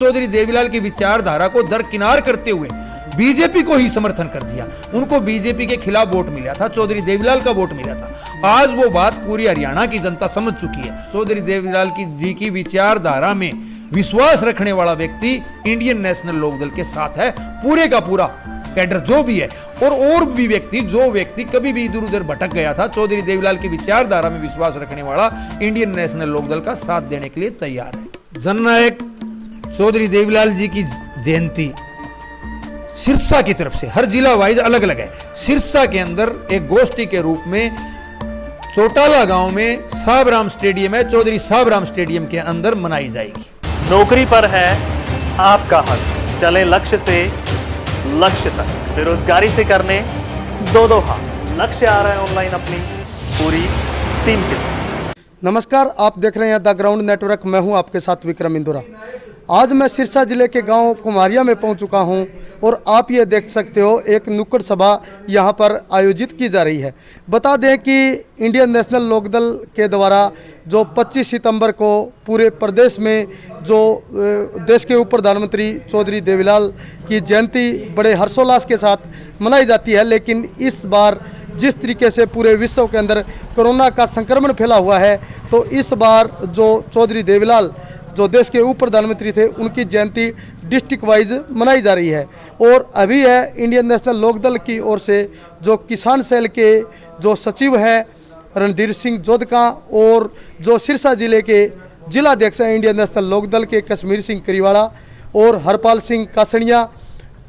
चौधरी देवीलाल की विचारधारा को दरकिनार करते हुए बीजेपी को ही समर्थन कर दिया। उनको बीजेपी के खिलाफ वोट मिला था, चौधरी देवीलाल का वोट मिला था। आज वो बात पूरी हरियाणा की जनता समझ चुकी है। चौधरी देवीलाल जी की विचारधारा में विश्वास रखने वाला व्यक्ति इंडियन नेशनल लोकदल के साथ है, पूरे का पूरा कैडर जो भी है। और भी व्यक्ति जो व्यक्ति कभी भी इधर उधर भटक गया था, चौधरी देवीलाल की विचारधारा में विश्वास रखने वाला इंडियन नेशनल लोकदल का साथ देने के लिए तैयार है। जननायक चौधरी देवीलाल जी की जयंती सिरसा की तरफ से, हर जिला वाइज अलग अलग है। सिरसा के अंदर एक गोष्ठी के रूप में चौटाला गांव में साबराम स्टेडियम है, चौधरी साबराम स्टेडियम के अंदर मनाई जाएगी। नौकरी पर है आपका हक, चले लक्ष्य से लक्ष्य तक, बेरोजगारी से करने दो हाथ। लक्ष्य आ रहा है ऑनलाइन अपनी पूरी टीम के साथ। नमस्कार, आप देख रहे हैं द ग्राउंड नेटवर्क। मैं हूं आपके साथ विक्रम इंदुरा। आज मैं सिरसा जिले के गांव कुमारिया में पहुंच चुका हूं और आप ये देख सकते हो एक नुक्कड़ सभा यहां पर आयोजित की जा रही है। बता दें कि इंडियन नेशनल लोकदल के द्वारा जो 25 सितंबर को पूरे प्रदेश में जो देश के उप प्रधानमंत्री चौधरी देवीलाल की जयंती बड़े हर्षोल्लास के साथ मनाई जाती है, लेकिन इस बार जिस तरीके से पूरे विश्व के अंदर कोरोना का संक्रमण फैला हुआ है, तो इस बार जो चौधरी देवीलाल जो देश के उप प्रधानमंत्री थे, उनकी जयंती डिस्ट्रिक्ट वाइज मनाई जा रही है। और अभी है इंडियन नेशनल लोकदल की ओर से जो किसान सेल के जो सचिव हैं रणधीर सिंह जोधका और जो सिरसा जिले के जिलाध्यक्ष हैं इंडियन नेशनल लोकदल के कश्मीर सिंह करीवाड़ा और हरपाल सिंह कासड़िया,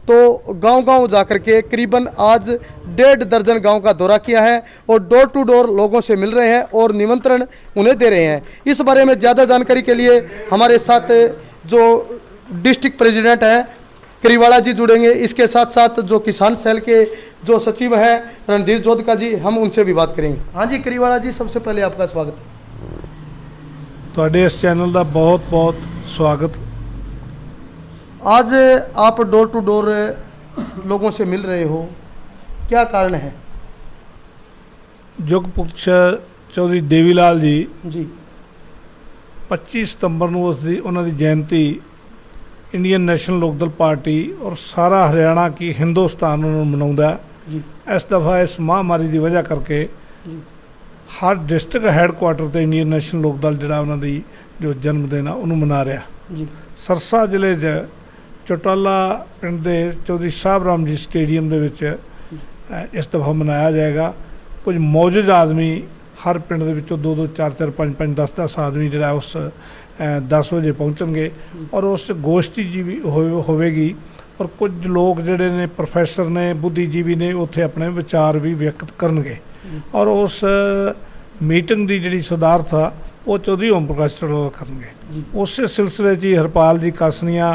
तो गांव-गांव जाकर के करीबन आज 1.5 दर्जन गांव का दौरा किया है और डोर टू डोर लोगों से मिल रहे हैं और निमंत्रण उन्हें दे रहे हैं। इस बारे में ज़्यादा जानकारी के लिए हमारे साथ जो डिस्ट्रिक्ट प्रेसिडेंट हैं करीवाड़ा जी जुड़ेंगे, इसके साथ साथ जो किसान सेल के जो सचिव हैं रणधीर जोधका जी, हम उनसे भी बात करेंगे। हाँ जी करीवाड़ा जी, सबसे पहले आपका स्वागत। ਤੁਹਾਡੇ इस चैनल का बहुत बहुत स्वागत। आज आप डोर टू डोर लोगों से मिल रहे हो, क्या कारण है? युग पुरुष चौधरी देवीलाल जी जी 25 सितंबर ਨੂੰ ਉਹਨਾਂ ਦੀ जयंती इंडियन नेशनल लोकदल पार्टी और सारा हरियाणा की हिंदुस्तान मनाउंदा जी। इस दफ़ा इस महामारी की वजह करके जी हर डिस्ट्रिक्ट हैडकुआटर से इंडियन नेशनल लोकदल जिहड़ा उन्हां दी जो जन्मदिन आ उन्होंने मना रहा। जी सरसा जिले चौटाला पिंड के चौधरी साहबराम जी स्टेडियम दे विच इस दफ़ा मनाया जाएगा। कुछ मौजूद आदमी हर पिंड दे विचों 2-2 4-4 5-5 10-10 आदमी जिहड़ा उस 10 बजे पहुँचणगे और उस गोष्ठी जी भी होवेगी और कुछ लोग जिहड़े ने प्रोफैसर ने बुद्धिजीवी ने उत्थे अपने विचार भी व्यक्त करनगे। और उस मीटिंग की जिहड़ी सदारत आ वो चौधरी ओम प्रकाश चौटाला करेंगे। उस सिलसिले जी हरपाल जी कासनिया,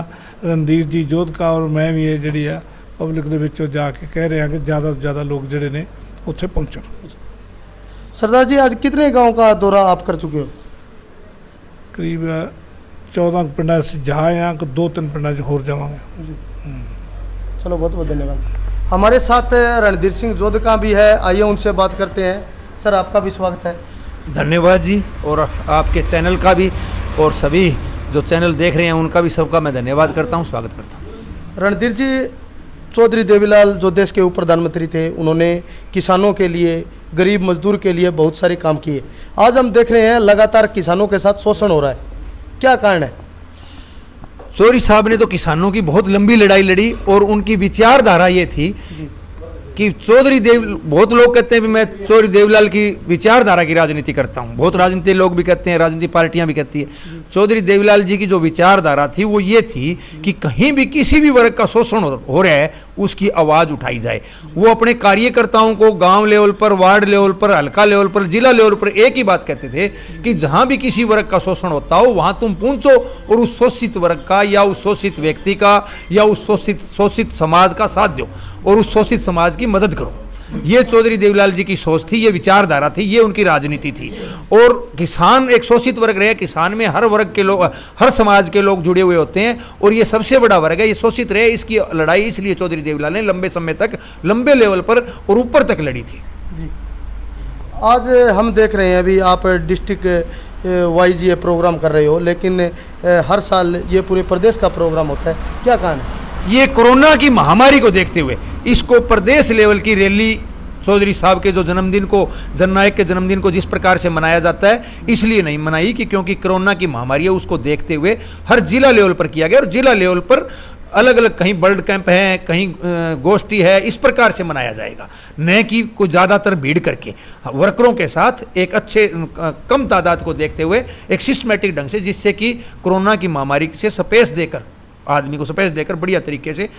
रणधीर जी जोधका और मैं भी ये जी पब्लिक के विचों जाके कह रहे हैं कि ज़्यादा से ज़्यादा लोग जोड़े ने उत्थे पहुँचन। सरदार जी, आज कितने गांव का दौरा आप कर चुके हो? करीब 14 पिंडा से जा हाँ, 2-3 पिंडा होर जावांगे। चलो बहुत बहुत धन्यवाद। हमारे साथ रणधीर सिंह जोधका भी है, आइए उनसे बात करते हैं। सर, आपका भी स्वागत है। धन्यवाद जी, और आपके चैनल का भी और सभी जो चैनल देख रहे हैं उनका भी सबका मैं धन्यवाद करता हूं, स्वागत करता हूं। रणधीर जी, चौधरी देवीलाल जो देश के उप प्रधानमंत्री थे, उन्होंने किसानों के लिए, गरीब मजदूर के लिए बहुत सारे काम किए। आज हम देख रहे हैं लगातार किसानों के साथ शोषण हो रहा है, क्या कारण है? चौधरी साहब ने तो किसानों की बहुत लंबी लड़ाई लड़ी और उनकी विचारधारा ये थी कि बहुत लोग कहते हैं कि मैं चौधरी देवीलाल की विचारधारा की राजनीति करता हूं, बहुत राजनीतिक लोग भी कहते हैं, राजनीतिक पार्टियां भी कहती है। चौधरी देवीलाल जी की जो विचारधारा थी वो ये थी कि कहीं भी किसी भी वर्ग का शोषण हो रहा है उसकी आवाज़ उठाई जाए। वो अपने कार्यकर्ताओं को गांव लेवल पर, वार्ड लेवल पर, हल्का लेवल पर, जिला लेवल पर एक ही बात कहते थे कि जहां भी किसी वर्ग का शोषण होता हो वहां तुम पहुंचो और उस शोषित वर्ग का या उस शोषित व्यक्ति का या उस शोषित समाज का साथ दो और उस शोषित समाज की मदद करो। ये चौधरी देवीलाल जी की सोच थी, ये विचारधारा थी, ये उनकी राजनीति थी। और किसान एक शोषित वर्ग रहे, किसान में हर वर्ग के लोग, हर समाज के लोग जुड़े हुए होते हैं और ये सबसे बड़ा वर्ग है, ये शोषित रहे। इसकी लड़ाई इसलिए चौधरी देवीलाल ने लंबे समय तक, लंबे लेवल पर और ऊपर तक लड़ी थी। जी आज हम देख रहे हैं, अभी आप डिस्ट्रिक्ट वाइज ये प्रोग्राम कर रहे हो, लेकिन हर साल ये पूरे प्रदेश का प्रोग्राम होता है, क्या कारण है? ये कोरोना की महामारी को देखते हुए इसको प्रदेश लेवल की रैली चौधरी साहब के जो जन्मदिन को, जननायक के जन्मदिन को जिस प्रकार से मनाया जाता है, इसलिए नहीं मनाई कि क्योंकि कोरोना की महामारी है उसको देखते हुए हर जिला लेवल पर किया गया। और जिला लेवल पर अलग अलग, कहीं ब्लड कैंप है, कहीं गोष्ठी है, इस प्रकार से मनाया जाएगा, न कि कोई ज़्यादातर भीड़ करके वर्करों के साथ एक अच्छे कम तादाद को देखते हुए एक सिस्टमेटिक ढंग से, जिससे कि कोरोना की महामारी से स्पेस देकर, आदमी को स्पेस देकर बढ़िया तरीके से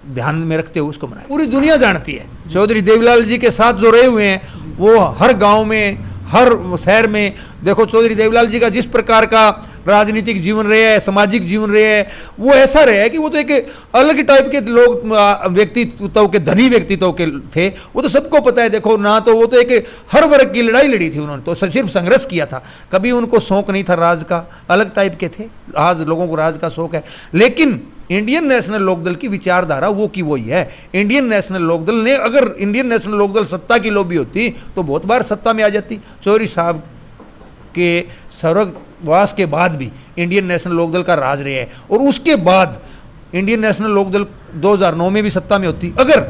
ध्यान में रखते हुए उसको मनाए। पूरी दुनिया जानती है चौधरी देवीलाल जी के साथ जो रहे हुए हैं वो हर गांव में, हर शहर में देखो चौधरी देवीलाल जी का जिस प्रकार का राजनीतिक जीवन रहे है, सामाजिक जीवन रहे है, वो ऐसा रहे है कि वो तो एक अलग टाइप के लोग, व्यक्तित्व के, धनी व्यक्तित्व के थे, वो तो सबको पता है। देखो ना, तो वो तो एक हर वर्ग की लड़ाई लड़ी थी उन्होंने, तो सिर्फ संघर्ष किया था, कभी उनको शौक नहीं था राज का, अलग टाइप के थे। आज लोगों को राज का शौक है, लेकिन इंडियन नेशनल लोकदल की विचारधारा वो की वही है। इंडियन नेशनल लोकदल ने, अगर इंडियन नेशनल लोकदल सत्ता की लोभी होती तो बहुत बार सत्ता में आ जाती। चौधरी साहब के स्वर्गवास के बाद भी इंडियन नेशनल लोकदल का राज रहा है, और उसके बाद इंडियन नेशनल लोकदल 2009 में भी सत्ता में होती, अगर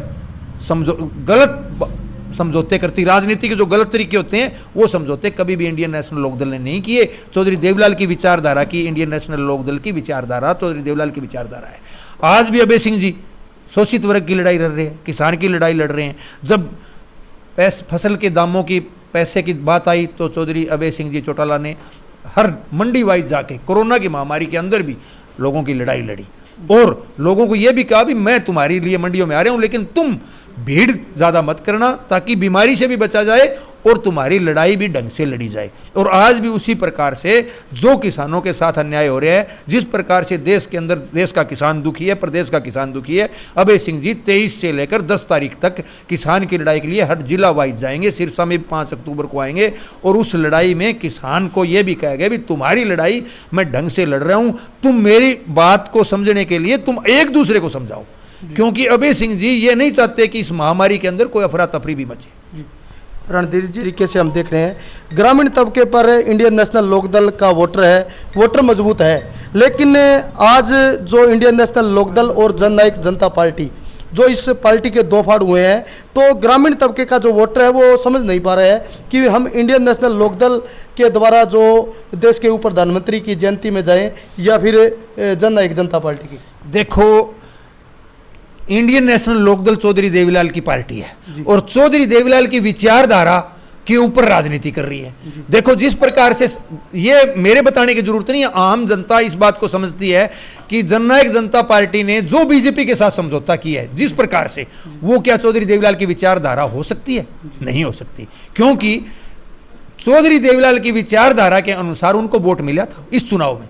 गलत समझौते करती, राजनीति के जो गलत तरीके होते हैं वो समझौते कभी भी इंडियन नेशनल लोकदल ने नहीं किए। चौधरी देवीलाल की विचारधारा की, इंडियन नेशनल लोकदल की विचारधारा चौधरी देवीलाल की विचारधारा है। आज भी अभय सिंह जी शोषित वर्ग की लड़ाई लड़ रहे हैं, किसान की लड़ाई लड़ रहे हैं। जब फसल के दामों की, पैसे की बात आई तो चौधरी अभय सिंह जी चौटाला ने हर मंडी वाइज जाके कोरोना की महामारी के अंदर भी लोगों की लड़ाई लड़ी, और लोगों को यह भी कहा भी मैं तुम्हारे लिए मंडियों में आ रहा हूं, लेकिन तुम भीड़ ज़्यादा मत करना ताकि बीमारी से भी बचा जाए और तुम्हारी लड़ाई भी ढंग से लड़ी जाए। और आज भी उसी प्रकार से जो किसानों के साथ अन्याय हो रहा है, जिस प्रकार से देश के अंदर देश का किसान दुखी है, प्रदेश का किसान दुखी है, अभय सिंह जी 23 से लेकर 10 तारीख तक किसान की लड़ाई के लिए हर जिला वाइज जाएंगे। सिरसा में 5 अक्टूबर को आएंगे, और उस लड़ाई में किसान को यह भी कहेंगे भी तुम्हारी लड़ाई मैं ढंग से लड़ रहा हूं, तुम मेरी बात को समझने के लिए तुम एक दूसरे को समझाओ, क्योंकि अभय सिंह जी ये नहीं चाहते कि इस महामारी के अंदर कोई अफरा तफरी भी मचे। रणधीर जी, तरीके से हम देख रहे हैं ग्रामीण तबके पर इंडियन नेशनल लोकदल का वोटर है, वोटर मजबूत है, लेकिन आज जो इंडियन नेशनल लोकदल और जननायक जनता पार्टी, जो इस पार्टी के दो फाड़ हुए हैं, तो ग्रामीण तबके का जो वोटर है वो समझ नहीं पा रहा है कि हम इंडियन नेशनल लोकदल के द्वारा जो देश के ऊपर प्रधानमंत्री की जयंती में जाएं या फिर जननायक जनता पार्टी की। देखो, इंडियन नेशनल लोकदल चौधरी देवीलाल की पार्टी है और चौधरी देवीलाल की विचारधारा के ऊपर राजनीति कर रही है। देखो, जिस प्रकार से, ये मेरे बताने की जरूरत नहीं है, आम जनता इस बात को समझती है कि जननायक जनता पार्टी ने जो बीजेपी के साथ समझौता किया है, जिस प्रकार से, वो क्या चौधरी देवीलाल की विचारधारा हो सकती है? नहीं हो सकती, क्योंकि चौधरी देवीलाल की विचारधारा के अनुसार उनको वोट मिला था इस चुनाव में,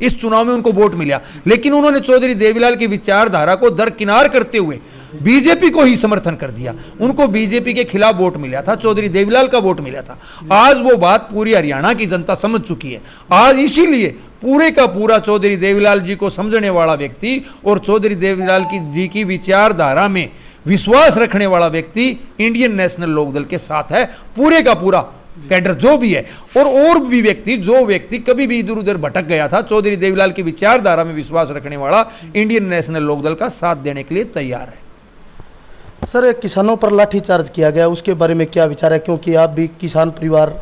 इस चुनाव में उनको वोट मिला, लेकिन उन्होंने चौधरी देवीलाल की विचारधारा को दरकिनार करते हुए बीजेपी को ही समर्थन कर दिया। उनको बीजेपी के खिलाफ वोट मिला था, चौधरी देवीलाल का वोट मिला था। आज वो बात पूरी हरियाणा की जनता समझ चुकी है। आज इसीलिए पूरे का पूरा चौधरी देवीलाल जी को समझने वाला व्यक्ति और चौधरी देवीलाल जी की विचारधारा में विश्वास रखने वाला व्यक्ति इंडियन नेशनल लोकदल के साथ है। पूरे का पूरा कैडर जो भी है, और भी व्यक्ति, जो व्यक्ति कभी भी इधर उधर भटक गया था, चौधरी देवीलाल की विचारधारा में विश्वास रखने वाला इंडियन नेशनल लोकदल का साथ देने के लिए तैयार है। सर, किसानों पर लाठीचार्ज किया गया, उसके बारे में क्या विचार है, क्योंकि आप भी किसान परिवार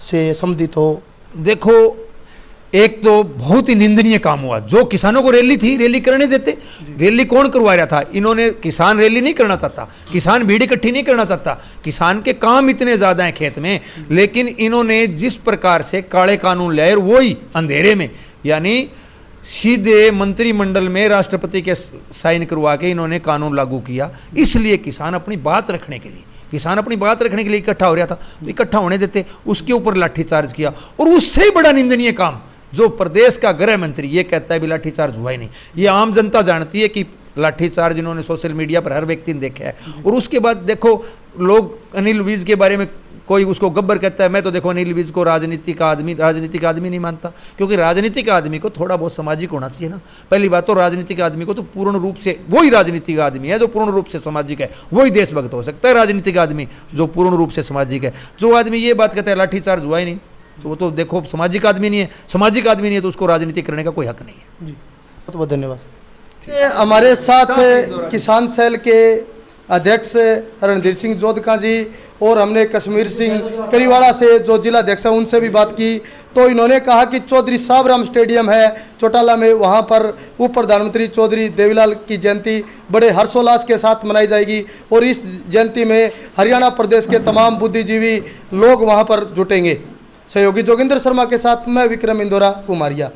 से संबंधित हो? देखो, एक तो बहुत ही निंदनीय काम हुआ, जो किसानों को रैली थी, रैली करने देते। रैली कौन करवा रहा था? इन्होंने, किसान रैली नहीं करना चाहता, किसान भीड़ इकट्ठी नहीं करना चाहता, किसान के काम इतने ज्यादा हैं खेत में, लेकिन इन्होंने जिस प्रकार से काले कानून लाए, वही अंधेरे में, यानी सीधे मंत्रिमंडल में राष्ट्रपति के साइन करवा के इन्होंने कानून लागू किया। इसलिए किसान अपनी बात रखने के लिए इकट्ठा हो रहा था, तो इकट्ठा होने देते, उसके ऊपर लाठीचार्ज किया। और उससे बड़ा निंदनीय काम, जो प्रदेश का गृह मंत्री ये कहता है भी लाठीचार्ज हुआ ही नहीं। ये आम जनता जानती है कि लाठीचार्ज इन्होंने सोशल मीडिया पर हर व्यक्ति ने देखा है। और उसके बाद देखो, लोग अनिल विज के बारे में, कोई उसको गब्बर कहता है, मैं तो देखो अनिल विज को राजनीतिक आदमी नहीं मानता, क्योंकि राजनीतिक आदमी को थोड़ा बहुत सामाजिक होना चाहिए ना। पहली बात तो राजनीतिक आदमी को तो पूर्ण रूप से, वही राजनीतिक आदमी है जो पूर्ण रूप से सामाजिक है, वही देशभक्त हो सकता है। राजनीतिक आदमी जो पूर्ण रूप से सामाजिक है, जो आदमी ये बात कहता है लाठीचार्ज हुआ ही नहीं, तो वो तो देखो सामाजिक आदमी नहीं है, सामाजिक आदमी नहीं है तो उसको राजनीति करने का कोई हक नहीं है। जी बहुत बहुत धन्यवाद। ये हमारे साथ किसान सेल के अध्यक्ष रणधीर सिंह जोधका जी और हमने कश्मीर सिंह करीवाड़ा से जो जिला अध्यक्ष है उनसे भी बात की, तो इन्होंने कहा कि चौधरी साबराम स्टेडियम है चौटाला में, वहां पर उप प्रधानमंत्री चौधरी देवीलाल की जयंती बड़े हर्षोल्लास के साथ मनाई जाएगी और इस जयंती में हरियाणा प्रदेश के तमाम बुद्धिजीवी लोग वहां पर जुटेंगे। सहयोगी जोगिंदर शर्मा के साथ मैं विक्रम इंदौरा कुमारिया।